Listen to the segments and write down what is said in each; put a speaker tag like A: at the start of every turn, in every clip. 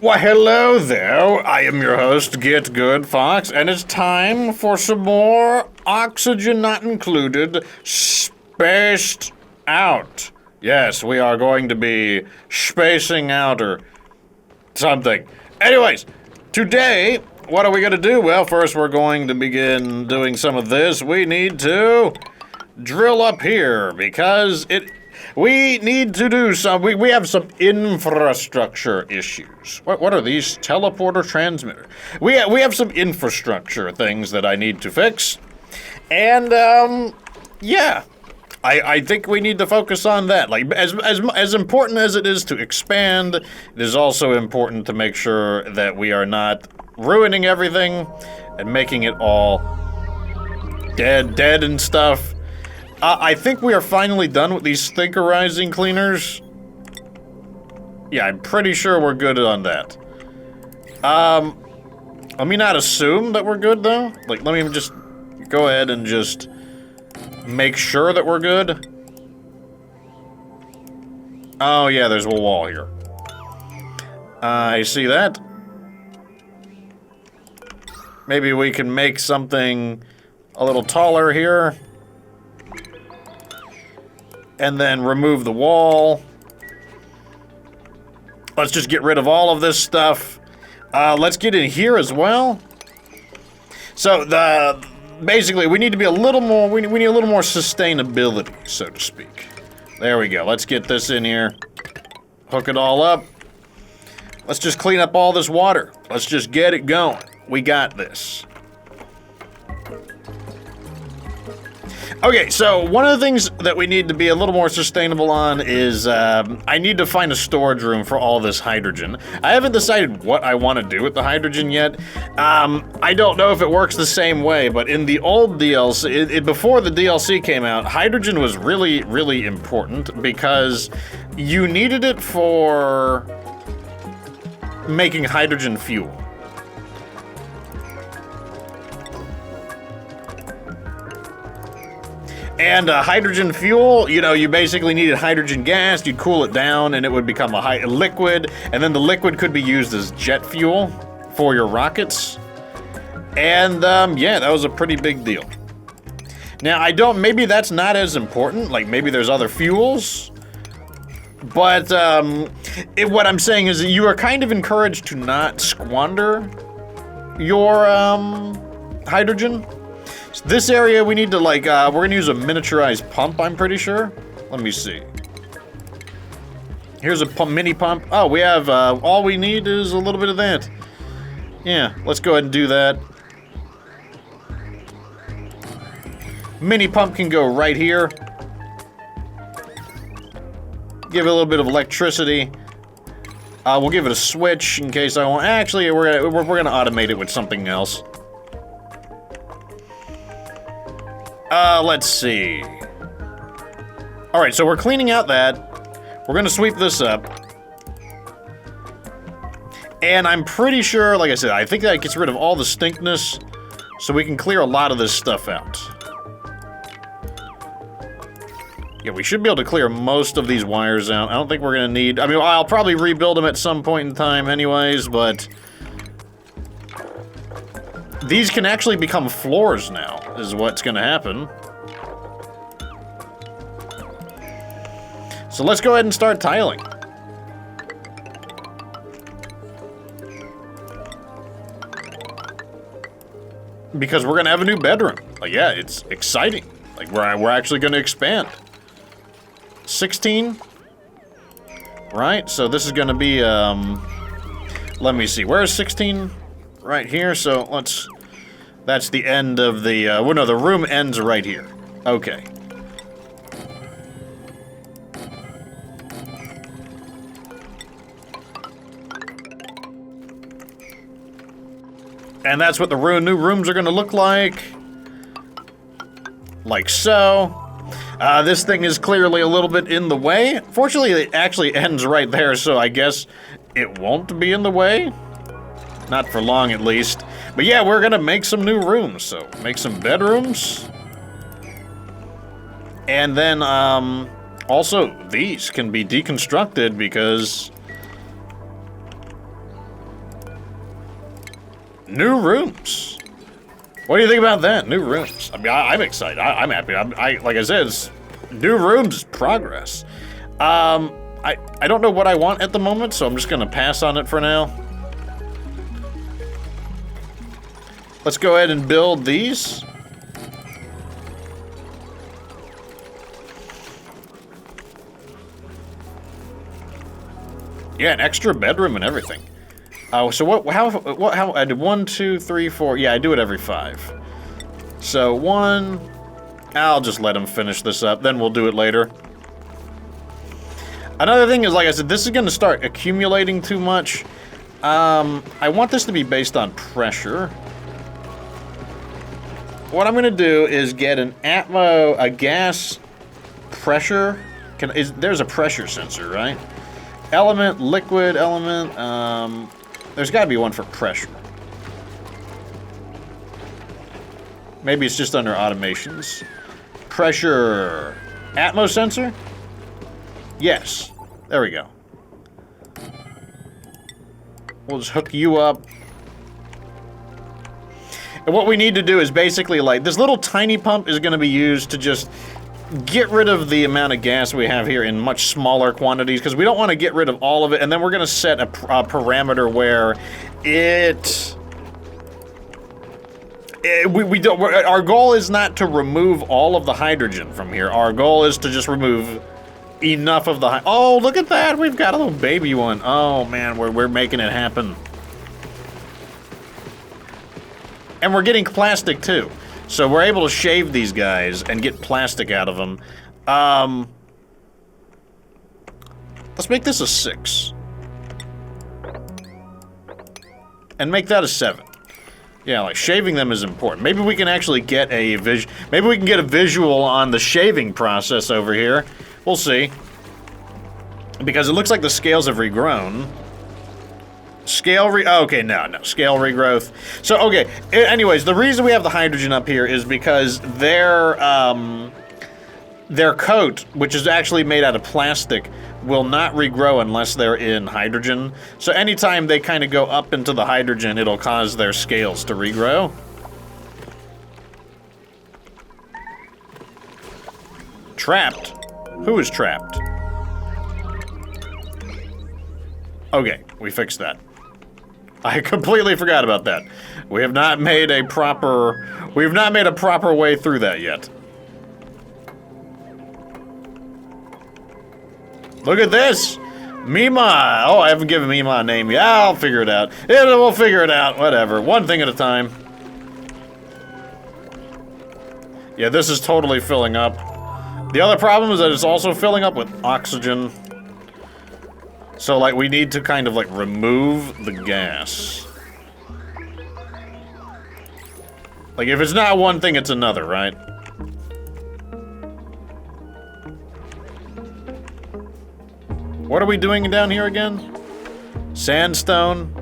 A: Why, hello there. I am your host, Get Good Fox, and it's time for some more Oxygen Not Included Spaced Out. Yes, we are going to be spacing out or something. Anyways, today, what are we going to do? Well, first we're going to begin doing some of this. We need to drill up here because we need to do some, we have some infrastructure issues. What are these? Teleporter transmitter. We have some infrastructure things that I need to fix. And, yeah. I think we need to focus on that. Like, as important as it is to expand, it is also important to make sure that we are not ruining everything and making it all dead and stuff. I think we are finally done with these stinkerizing cleaners. Yeah, I'm pretty sure we're good on that. Let me not assume that we're good, though. Like, let me just go ahead and just make sure that we're good. Oh, yeah, there's a wall here. I see that. Maybe we can make something a little taller here. And then remove the wall. Let's just get rid of all of this stuff. Let's get in here as well. So basically we need to be a little more, we need a little more sustainability, so to speak. There we go. Let's get this in here. Hook it all up. Let's just clean up all this water. Let's just get it going. We got this. Okay, so one of the things that we need to be a little more sustainable on is, I need to find a storage room for all this hydrogen. I haven't decided what I want to do with the hydrogen yet. I don't know if it works the same way, but in the old DLC, before the DLC came out, hydrogen was really, really important because you needed it for making hydrogen fuel. And hydrogen fuel, you know, you basically needed hydrogen gas, you'd cool it down, and it would become a liquid, and then the liquid could be used as jet fuel for your rockets. And, yeah, that was a pretty big deal. Now, maybe that's not as important, like, maybe there's other fuels, but, what I'm saying is that you are kind of encouraged to not squander your, hydrogen. This area, we need to, like, we're gonna use a miniaturized pump, I'm pretty sure. Let me see. Here's a mini pump. Oh, we have, all we need is a little bit of that. Yeah, let's go ahead and do that. Mini pump can go right here. Give it a little bit of electricity. We'll give it a switch in case I want. Actually, we're gonna automate it with something else. Let's see. Alright, so we're cleaning out that. We're gonna sweep this up. And I'm pretty sure, like I said, I think that gets rid of all the stinkness, so we can clear a lot of this stuff out. Yeah, we should be able to clear most of these wires out. I don't think we're gonna need... I mean, I'll probably rebuild them at some point in time anyways, but... these can actually become floors now, is what's gonna happen. So let's go ahead and start tiling. Because we're gonna have a new bedroom. Like, yeah, it's exciting. Like, we're actually gonna expand. 16? Right, so this is gonna be, let me see, where is 16? Right here, so that's the end of the, well, no, the room ends right here. Okay. And that's what the new rooms are gonna look like. Like so. This thing is clearly a little bit in the way. Fortunately, it actually ends right there, so I guess it won't be in the way. Not for long, at least. But yeah, we're gonna make some new rooms, so make some bedrooms. And then, also, these can be deconstructed because New rooms. What do you think about that? New rooms. I mean, I'm excited. I'm happy. Like I said, new rooms is progress. I don't know what I want at the moment, so I'm just gonna pass on it for now. Let's go ahead and build these. Yeah, an extra bedroom and everything. Oh, so how, I did 1, 2, 3, 4, yeah, I do it every 5. So 1, I'll just let him finish this up, then we'll do it later. Another thing is, like I said, this is gonna start accumulating too much. I want this to be based on pressure. What I'm gonna do is get a gas pressure, there's a pressure sensor, right? Element, liquid element, there's gotta be one for pressure. Maybe it's just under automations. Pressure, atmo sensor? Yes, there we go. We'll just hook you up. And what we need to do is basically, like, this little tiny pump is gonna be used to just get rid of the amount of gas we have here in much smaller quantities, because we don't want to get rid of all of it, and then we're going to set a parameter where our goal is not to remove all of the hydrogen from here. Our goal is to just remove enough of the oh, look at that! We've got a little baby one. Oh man, we're making it happen. And we're getting plastic too. So we're able to shave these guys and get plastic out of them. Let's make this a 6. And make that a 7. Yeah, like, shaving them is important. Maybe we can actually get maybe we can get a visual on the shaving process over here. We'll see. Because it looks like the scales have regrown. Okay, no, scale regrowth. So, okay, anyways, the reason we have the hydrogen up here is because their coat, which is actually made out of plastic, will not regrow unless they're in hydrogen. So anytime they kind of go up into the hydrogen, it'll cause their scales to regrow. Trapped? Who is trapped? Okay, we fixed that. I completely forgot about that. We have not made a proper way through that yet. Look at this! Mima! Oh, I haven't given Mima a name yet. I'll figure it out. Yeah, we'll figure it out. Whatever. One thing at a time. Yeah, this is totally filling up. The other problem is that it's also filling up with oxygen. So, like, we need to kind of, like, remove the gas. Like, if it's not one thing, it's another, right? What are we doing down here again? Sandstone.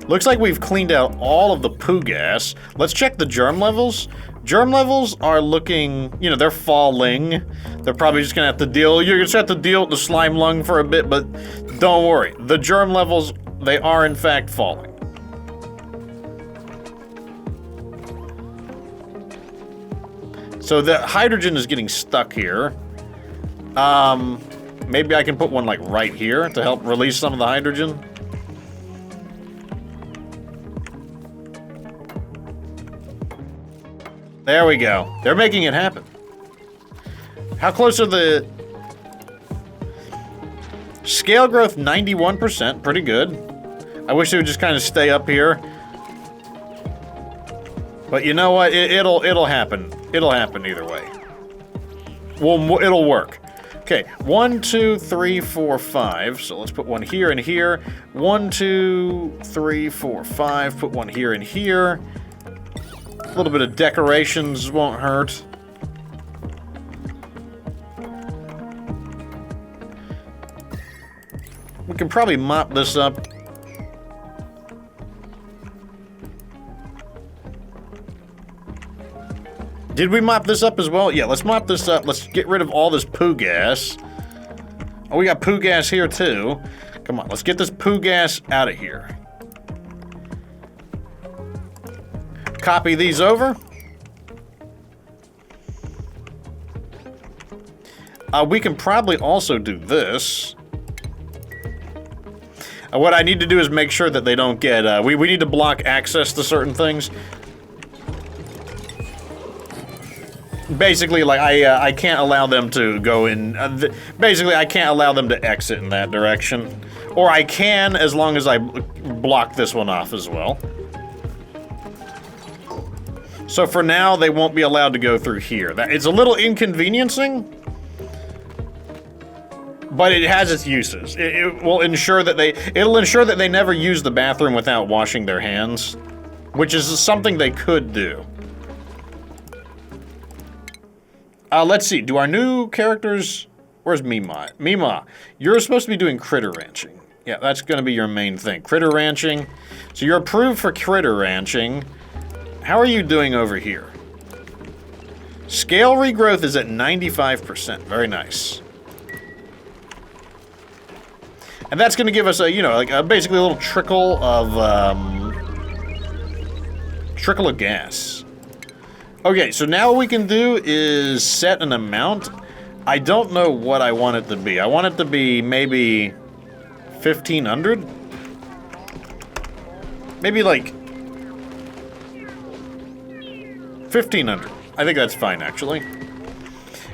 A: Looks like we've cleaned out all of the poo gas. Let's check the germ levels. Germ levels are looking, you know, they're falling. They're probably just gonna have to deal, you're gonna have to deal with the slime lung for a bit, but don't worry. The germ levels, they are in fact falling. So the hydrogen is getting stuck here. Maybe I can put one like right here to help release some of the hydrogen. There we go. They're making it happen. How close are the... Scale growth 91%, pretty good. I wish it would just kind of stay up here. But you know what? It'll happen. It'll happen either way. Well, it'll work. Okay, 1, 2, 3, 4, 5. So let's put one here and here. 1, 2, 3, 4, 5. Put one here and here. A little bit of decorations won't hurt. We can probably mop this up. Did we mop this up as well? Yeah, let's mop this up. Let's get rid of all this poo gas. Oh, we got poo gas here too. Come on, let's get this poo gas out of here. Copy these over. We can probably also do this. What I need to do is make sure that they don't get, we need to block access to certain things. Basically, like, I can't allow them to go in, basically, I can't allow them to exit in that direction. Or I can, as long as I block this one off as well. So for now, they won't be allowed to go through here. It's a little inconveniencing, but it has its uses. It will ensure that it'll ensure that they never use the bathroom without washing their hands, which is something they could do. Let's see, do our new characters... Where's Mima? Mima, you're supposed to be doing critter ranching. Yeah, that's gonna be your main thing. Critter ranching. So you're approved for critter ranching. How are you doing over here? Scale regrowth is at 95%. Very nice. And that's gonna give us a, you know, like basically a little trickle of gas. Okay, so now what we can do is set an amount. I don't know what I want it to be. I want it to be maybe 1,500? Maybe like 1,500. I think that's fine, actually.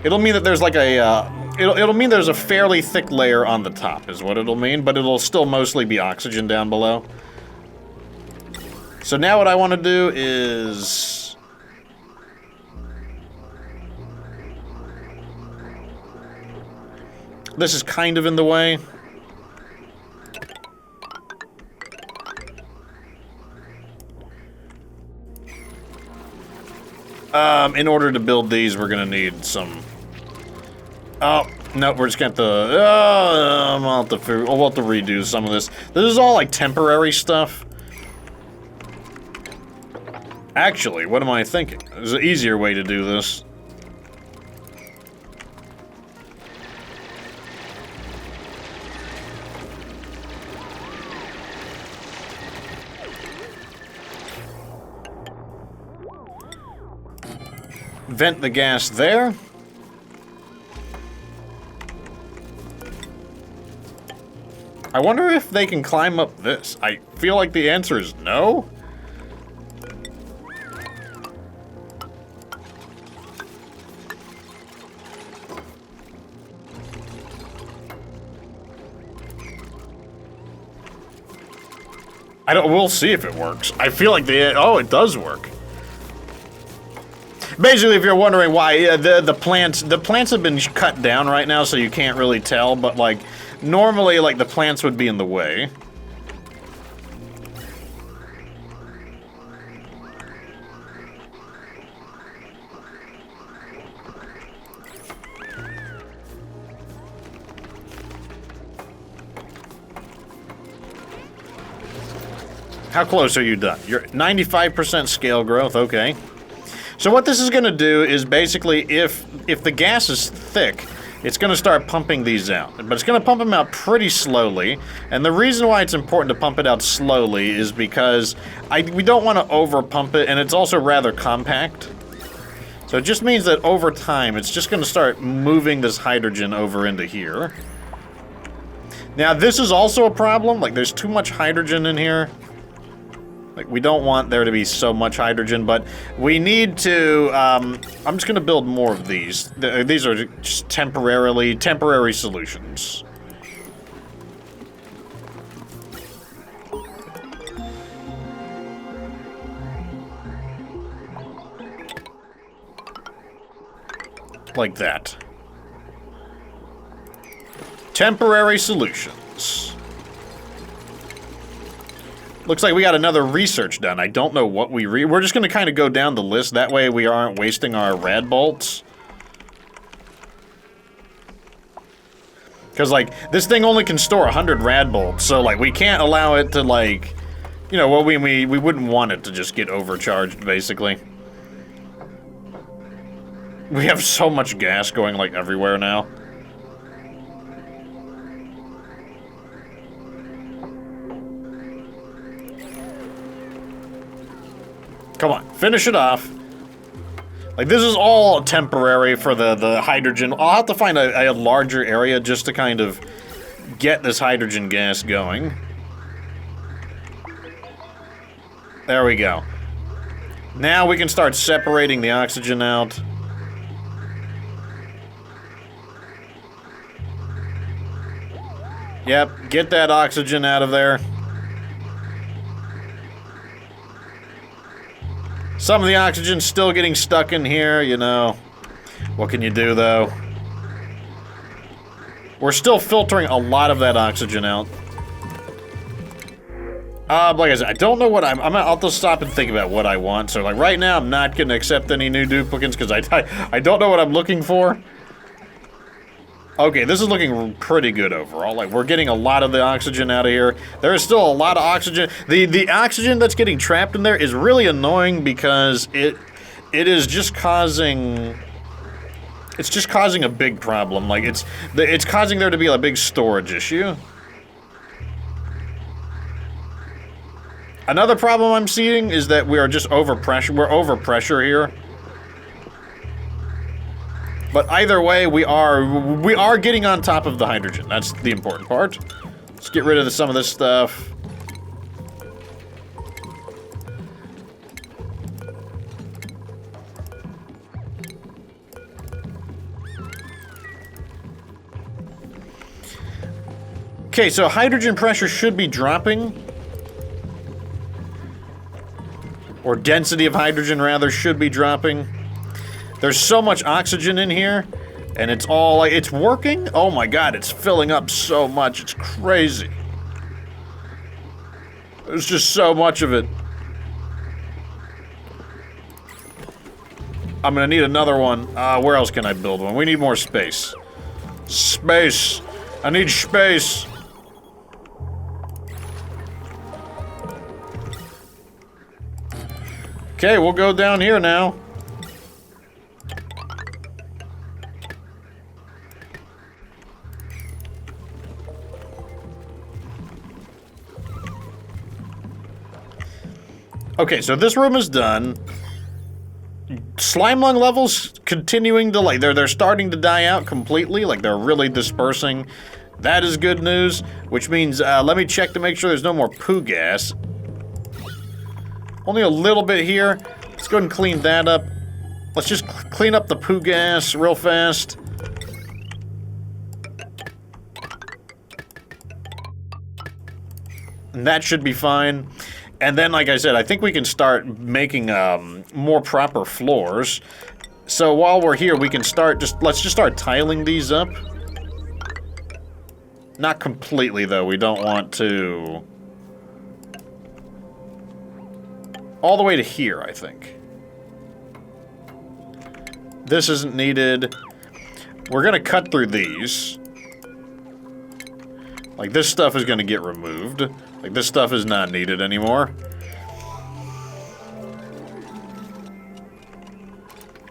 A: It'll mean that there's like a, it'll mean there's a fairly thick layer on the top, is what it'll mean, but it'll still mostly be oxygen down below. So now what I want to do is... This is kind of in the way. In order to build these, we're gonna need some... Oh, no, we're just gonna have to... we'll have to redo some of this. This is all, like, temporary stuff. Actually, what am I thinking? There's an easier way to do this. Vent the gas there. I wonder if they can climb up this. I feel like the answer is no. We'll see if it works. I feel like oh, it does work. Basically, if you're wondering why, the plants have been cut down right now, so you can't really tell, but, like, normally, like, the plants would be in the way. How close are you done? You're 95% scale growth, okay. So what this is going to do is basically, if the gas is thick, it's going to start pumping these out. But it's going to pump them out pretty slowly. And the reason why it's important to pump it out slowly is because we don't want to over-pump it, and it's also rather compact. So it just means that over time, it's just going to start moving this hydrogen over into here. Now, this is also a problem. Like, there's too much hydrogen in here. Like, we don't want there to be so much hydrogen, but we need to, I'm just gonna build more of these. These are just temporary solutions. Like that. Temporary solutions. Looks like we got another research done. I don't know what we're just gonna kind of go down the list. That way we aren't wasting our rad bolts. Because, like, this thing only can store 100 rad bolts, so, like, we can't allow it to, like, you know, well, we wouldn't want it to just get overcharged, basically. We have so much gas going, like, everywhere now. Come on, finish it off. Like, this is all temporary for the hydrogen. I'll have to find a larger area just to kind of get this hydrogen gas going. There we go. Now we can start separating the oxygen out. Yep, get that oxygen out of there. Some of the oxygen's still getting stuck in here, you know. What can you do, though? We're still filtering a lot of that oxygen out. Like I said, I don't know what I'll just stop and think about what I want. So, like, right now, I'm not gonna accept any new duplicants because I don't know what I'm looking for. Okay, this is looking pretty good overall. Like, we're getting a lot of the oxygen out of here. There is still a lot of oxygen. The oxygen that's getting trapped in there is really annoying because it is just causing... It's just causing a big problem. Like, it's causing there to be a big storage issue. Another problem I'm seeing is that we are just overpressure. We're overpressure here. But either way, we are getting on top of the hydrogen. That's the important part. Let's get rid of some of this stuff. Okay, so hydrogen pressure should be dropping. Or density of hydrogen, rather, should be dropping. There's so much oxygen in here, and it's all, like, it's working? Oh my god, it's filling up so much, it's crazy. There's just so much of it. I'm gonna need another one. Where else can I build one? We need more space. Space! I need space! Okay, we'll go down here now. Okay, so this room is done. Slime lung levels continuing to, like, they're starting to die out completely, like they're really dispersing. That is good news, which means, let me check to make sure there's no more poo gas. Only a little bit here. Let's go ahead and clean that up. Let's just clean up the poo gas real fast. And that should be fine. And then, like I said, I think we can start making more proper floors. So while we're here, we can start let's just start tiling these up. Not completely, though. We don't want to... all the way to here, I think. This isn't needed. We're gonna cut through these. Like, this stuff is gonna get removed. Like, this stuff is not needed anymore.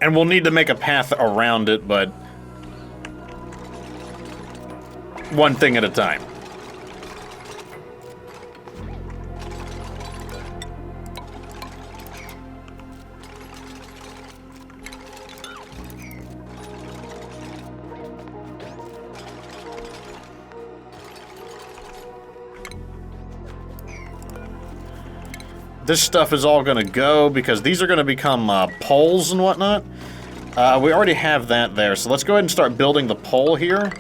A: And we'll need to make a path around it, but... one thing at a time. This stuff is all gonna go because these are gonna become poles and whatnot. We already have that there, so let's go ahead and start building the pole here.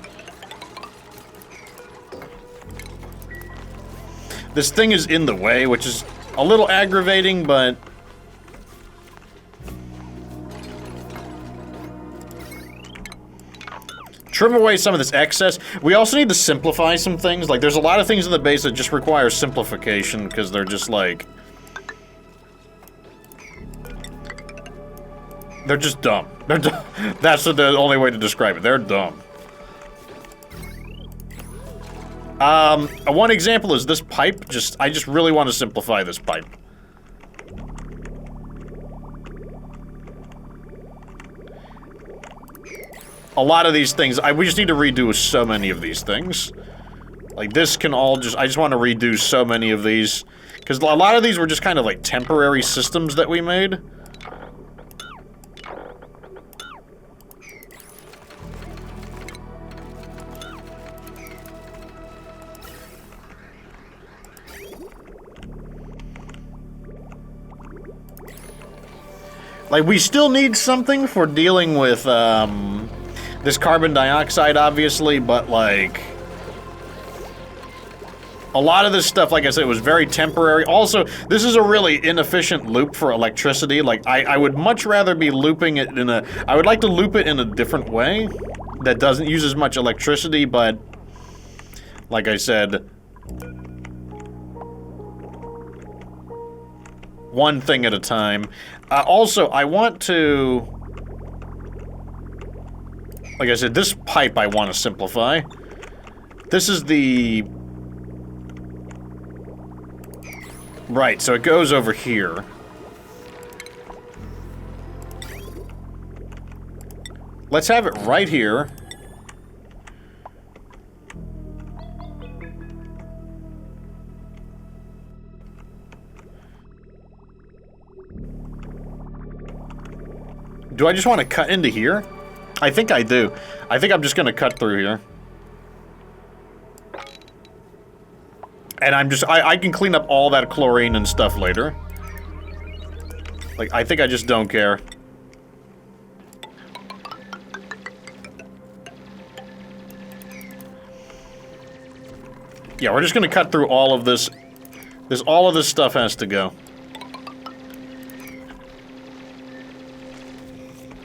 A: This thing is in the way, which is a little aggravating, but... trim away some of this excess. We also need to simplify some things. Like, there's a lot of things in the base that just require simplification because they're just like... they're just dumb. They're dumb. That's the only way to describe it. They're dumb. One example is this pipe. I just really want to simplify this pipe. A lot of these things, we just need to redo so many of these things. Like, this can all I just want to redo so many of these. Because a lot of these were just kind of like temporary systems that we made. Like, we still need something for dealing with, this carbon dioxide, obviously, but, like... A lot of this stuff, like I said, was very temporary. Also, this is a really inefficient loop for electricity. Like, I would much rather be looping it in a... I would like to loop it in a different way that doesn't use as much electricity, but... Like I said... One thing at a time. Also, I want to... Like I said, this pipe I want to simplify. This is the... Right, so it goes over here. Let's have it right here. Do I just want to cut into here? I think I do. I think I'm just going to cut through here. And I'm just... I can clean up all that chlorine and stuff later. Like, I think I just don't care. Yeah, we're just going to cut through all of this. All of this stuff has to go.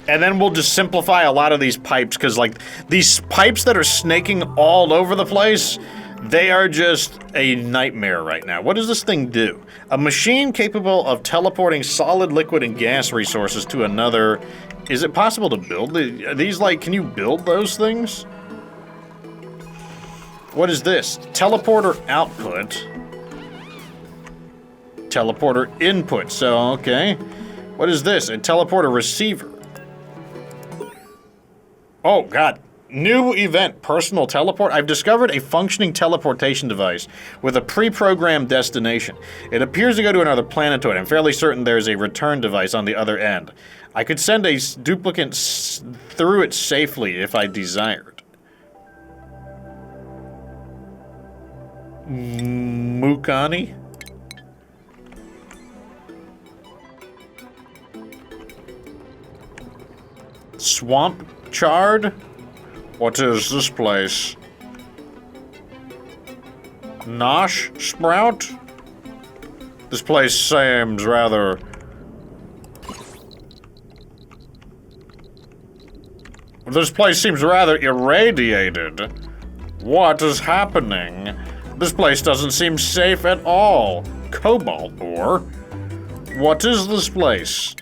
A: And then we'll just simplify a lot of these pipes, because, like, these pipes that are snaking all over the place, they are just a nightmare right now. What does this thing do? A machine capable of teleporting solid, liquid, and gas resources to another... Is it possible to build these, like, can you build those things? What is this? Teleporter output. Teleporter input, so, okay. What is this? A teleporter receiver. Oh, God. New event, personal teleport. I've discovered a functioning teleportation device with a pre-programmed destination. It appears to go to another planetoid. I'm fairly certain there's a return device on the other end. I could send a duplicant through it safely if I desired. Mukani? Swamp Chard? What is this place? Nosh Sprout? This place seems rather... This place seems rather irradiated. What is happening? This place doesn't seem safe at all. Cobalt ore? What is this place?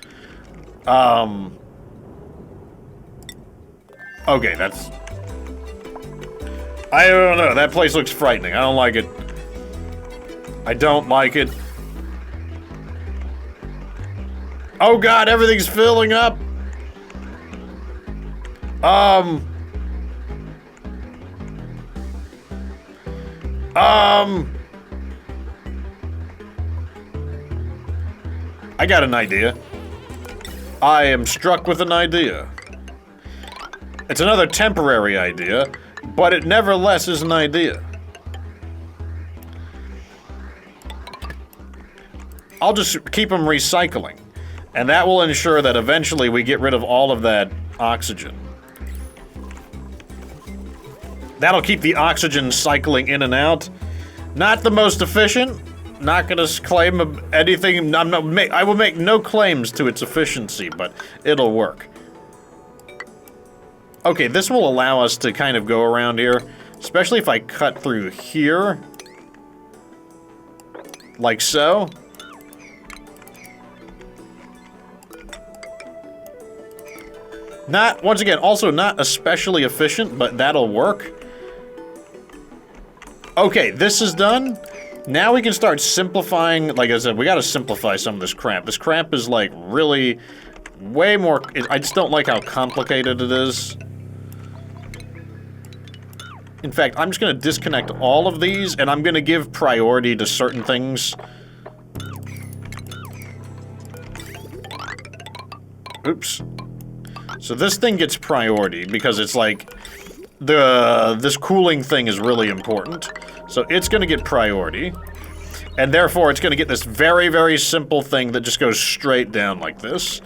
A: Okay, that's... I don't know, that place looks frightening. I don't like it. I don't like it. Oh God, everything's filling up! I got an idea. I am struck with an idea. It's another temporary idea, but it nevertheless is an idea. I'll just keep them recycling, and that will ensure that eventually we get rid of all of that oxygen. That'll keep the oxygen cycling in and out. Not the most efficient. Not gonna claim anything. I will make no claims to its efficiency, but it'll work. Okay, this will allow us to kind of go around here, especially if I cut through here. Like so. Not, once again, also not especially efficient, but that'll work. Okay, this is done. Now we can start simplifying. Like I said, we gotta simplify some of this crap. This crap is like really way more, I just don't like how complicated it is. In fact, I'm just gonna disconnect all of these and I'm gonna give priority to certain things. Oops. So this thing gets priority because it's like this cooling thing is really important. So it's going to get priority. And therefore it's going to get this very, very simple thing that just goes straight down like this.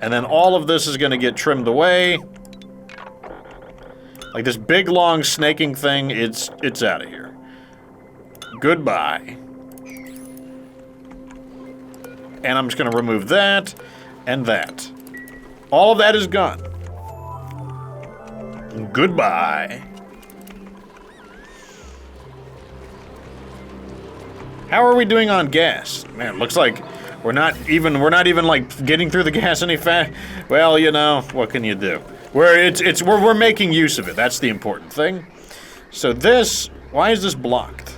A: And then all of this is going to get trimmed away. Like this big long snaking thing, it's out of here. Goodbye. And I'm just going to remove that and that. All of that is gone. Goodbye. How are we doing on gas? Man, looks like we're not even like getting through the gas any fast. Well, you know, what can you do? We're making use of it. That's the important thing. So this, why is this blocked?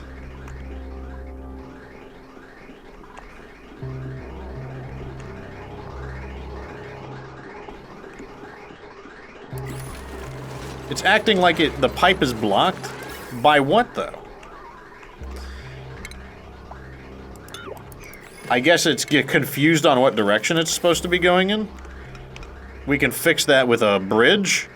A: It's acting like the pipe is blocked. By what, though? I guess it's get confused on what direction it's supposed to be going in. We can fix that with a bridge.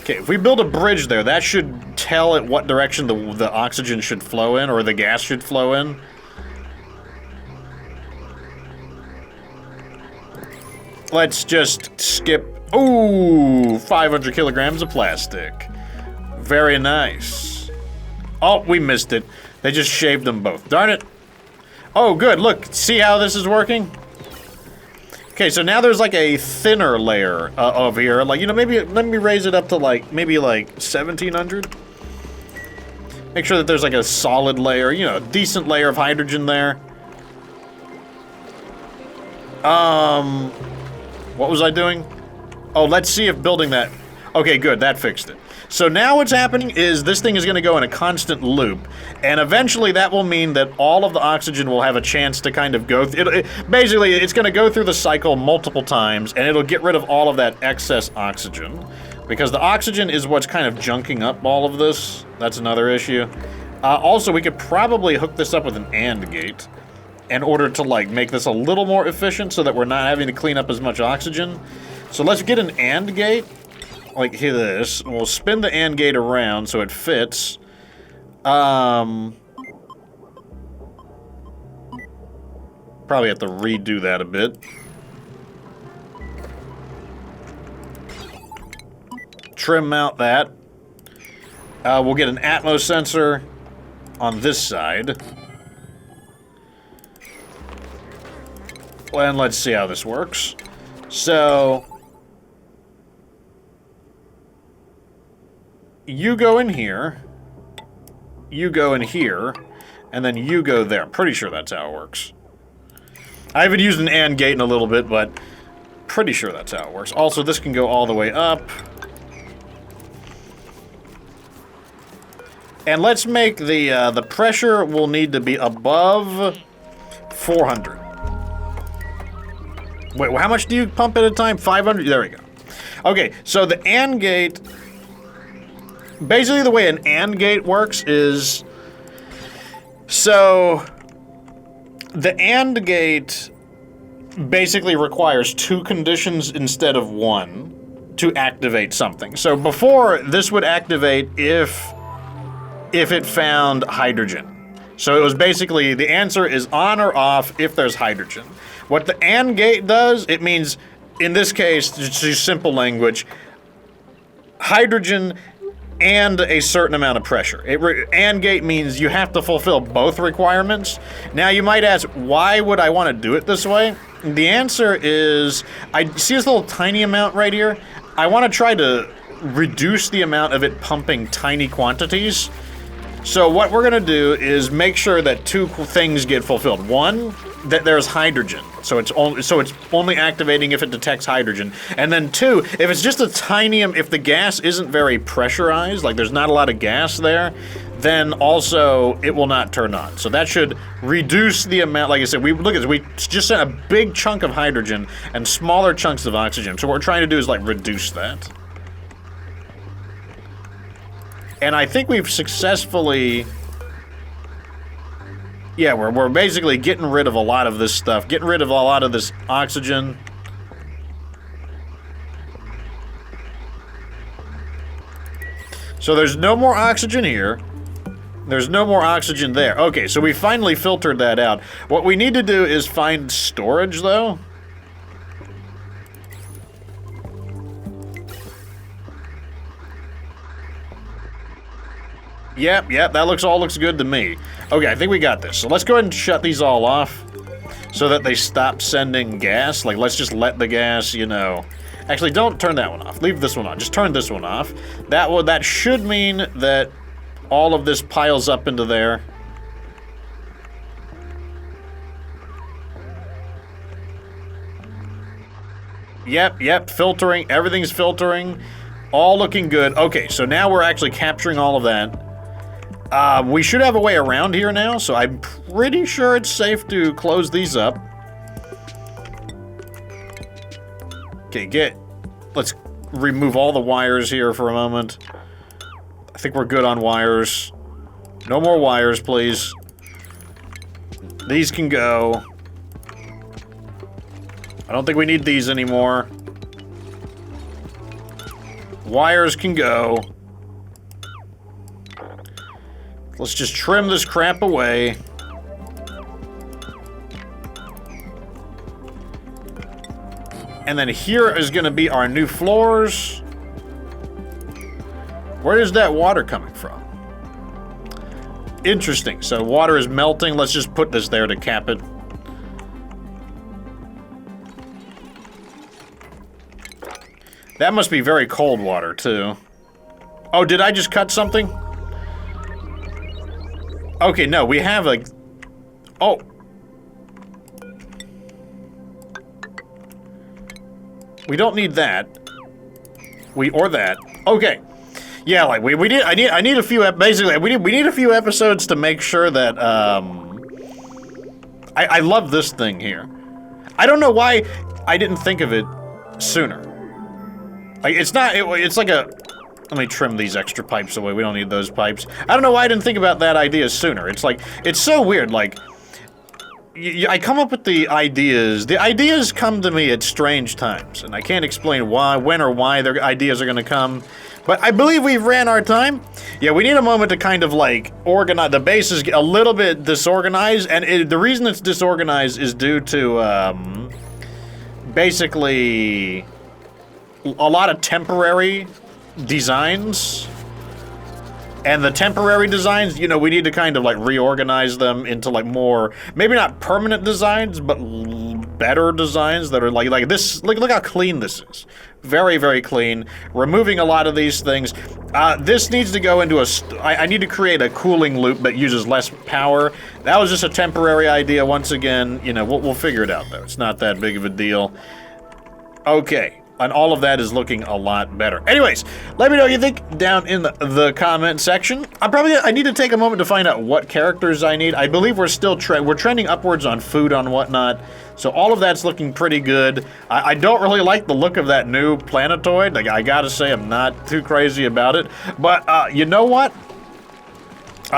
A: Okay, if we build a bridge there, that should tell it what direction the oxygen should flow in, or the gas should flow in. Let's just skip... Ooh, 500 kilograms of plastic. Very nice. Oh, we missed it. They just shaved them both. Darn it. Oh, good. Look, see how this is working? Okay, so now there's like a thinner layer over here. Like, you know, maybe let me raise it up to like, maybe like 1700. Make sure that there's like a solid layer, you know, a decent layer of hydrogen there. What was I doing? Oh, let's see if building that... Okay, good, that fixed it. So now what's happening is this thing is going to go in a constant loop, and eventually that will mean that all of the oxygen will have a chance to kind of go... Basically, it's going to go through the cycle multiple times, and it'll get rid of all of that excess oxygen. Because the oxygen is what's kind of junking up all of this. That's another issue. Also, we could probably hook this up with an AND gate in order to, like, make this a little more efficient so that we're not having to clean up as much oxygen. So let's get an AND gate. Like this, and we'll spin the AND gate around so it fits. Probably have to redo that a bit. Trim out that. We'll get an Atmos sensor on this side. And let's see how this works. So... you go in here, you go in here, and then you go there. I'm pretty sure that's how it works. I haven't used an AND gate in a little bit, but pretty sure that's how it works. Also, this can go all the way up. And let's make the pressure will need to be above 400. Wait, how much do you pump at a time? 500? There we go. Okay, so the AND gate... Basically, the way an AND gate works is... So... the AND gate basically requires 2 conditions instead of 1 to activate something. So before, this would activate if it found hydrogen. So it was basically, the answer is on or off if there's hydrogen. What the AND gate does, it means, in this case, just use simple language, hydrogen and a certain amount of pressure. AND gate means you have to fulfill both requirements. Now you might ask, why would I want to do it this way? The answer is, I see this little tiny amount right here? I want to try to reduce the amount of it pumping tiny quantities. So what we're gonna do is make sure that 2 things get fulfilled. 1, that there's hydrogen. So it's only activating if it detects hydrogen. And then 2, if it's just a tiny, if the gas isn't very pressurized, like there's not a lot of gas there, then also it will not turn on. So that should reduce the amount, like I said, look at this, we just sent a big chunk of hydrogen and smaller chunks of oxygen. So what we're trying to do is like reduce that. And I think we've successfully Yeah, we're basically getting rid of a lot of this stuff, getting rid of a lot of this oxygen. So there's no more oxygen here. There's no more oxygen there. Okay, so we finally filtered that out. What we need to do is find storage, though. Yep, that looks good to me. Okay, I think we got this. So let's go ahead and shut these all off so that they stop sending gas. Like, let's just let the gas, you know... Actually, don't turn that one off. Leave this one on. Just turn this one off. That should mean that all of this piles up into there. Yep, filtering. Everything's filtering. All looking good. Okay, so now we're actually capturing all of that. We should have a way around here now, so I'm pretty sure it's safe to close these up. Okay, let's remove all the wires here for a moment. I think we're good on wires. No more wires, please. These can go. I don't think we need these anymore. Wires can go. Let's just trim this crap away. And then here is going to be our new floors. Where is that water coming from? Interesting. So water is melting. Let's just put this there to cap it. That must be very cold water, too. Oh, did I just cut something? Okay, no, we have like... Oh. We don't need that. Or that. Okay. Yeah, like we need. I need a few. Basically, we need a few episodes to make sure that. I love this thing here. I don't know why I didn't think of it sooner. Like it's not. It's like a. Let me trim these extra pipes away. We don't need those pipes. I don't know why I didn't think about that idea sooner. It's like it's so weird. Like. I come up with the ideas. The ideas come to me at strange times, and I can't explain why, when or why their ideas are going to come. But I believe we've ran our time. Yeah, we need a moment to kind of like organize. The base is a little bit disorganized, and the reason it's disorganized is due to basically a lot of temporary designs. And the temporary designs, you know, we need to kind of like reorganize them into like more, maybe not permanent designs, but better designs that are like this. Look how clean this is. Very, very clean. Removing a lot of these things. This needs to go into I need to create a cooling loop that uses less power. That was just a temporary idea. Once again, you know, we'll figure it out though. It's not that big of a deal. Okay. And all of that is looking a lot better. Anyways, let me know what you think down in the comment section. I need to take a moment to find out what characters I need. I believe we're still trending upwards on food and whatnot. So all of that's looking pretty good. I don't really like the look of that new planetoid. Like, I gotta say, I'm not too crazy about it. But you know what?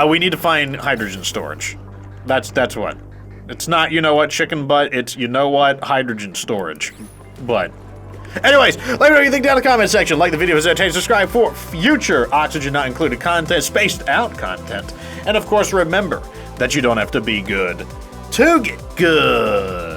A: We need to find hydrogen storage. That's what. It's not, you know what, chicken butt. It's, you know what, hydrogen storage. But... anyways, let me know what you think down in the comment section. Like the video, subscribe for future Oxygen Not Included content, spaced out content. And of course, remember that you don't have to be good to get good.